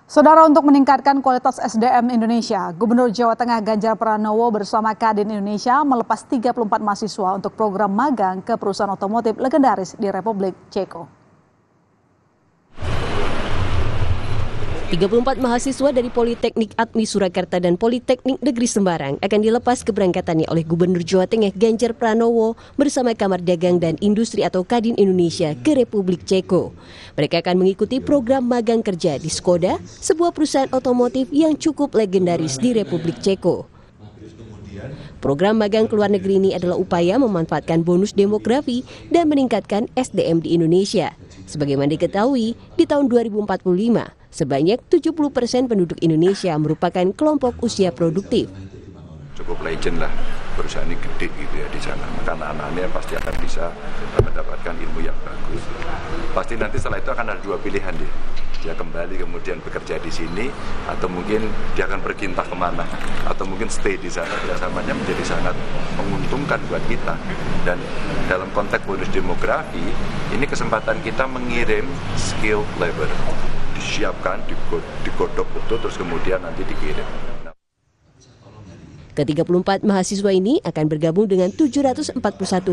Saudara, untuk meningkatkan kualitas SDM Indonesia, Gubernur Jawa Tengah Ganjar Pranowo bersama Kadin Indonesia melepas 34 mahasiswa untuk program magang ke perusahaan otomotif legendaris di Republik Ceko. 34 mahasiswa dari Politeknik Admi Surakarta dan Politeknik Negeri Sembarang akan dilepas keberangkatannya oleh Gubernur Jawa Tengah Ganjar Pranowo bersama Kamar Dagang dan Industri atau Kadin Indonesia ke Republik Ceko. Mereka akan mengikuti program magang kerja di Skoda, sebuah perusahaan otomotif yang cukup legendaris di Republik Ceko. Program magang ke luar negeri ini adalah upaya memanfaatkan bonus demografi dan meningkatkan SDM di Indonesia. Sebagaimana diketahui, di tahun 2045, sebanyak 70% penduduk Indonesia merupakan kelompok usia produktif. Cukup legend lah, perusahaan ini gede gitu ya di sana. Maka anak-anaknya pasti akan bisa mendapatkan ilmu yang bagus. Pasti nanti setelah itu akan ada dua pilihan dia. Dia kembali kemudian bekerja di sini, atau mungkin dia akan pergi entah kemana, atau mungkin stay di sana. Kerjasamanya menjadi sangat menguntungkan buat kita. Dan dalam konteks bonus demografi, ini kesempatan kita mengirim skilled labor. Disiapkan, digodok betul, terus kemudian nanti dikirim. Ke-34 mahasiswa ini akan bergabung dengan 741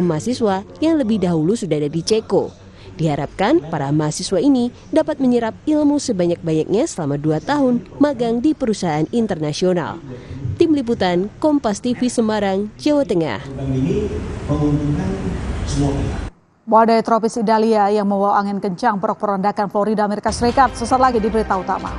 mahasiswa yang lebih dahulu sudah ada di Ceko. Diharapkan para mahasiswa ini dapat menyerap ilmu sebanyak-banyaknya selama 2 tahun magang di perusahaan internasional. Tim Liputan Kompas TV Semarang, Jawa Tengah. Badai tropis Idalia yang membawa angin kencang porak-porandakan Florida, Amerika Serikat. Sesaat lagi di berita utama.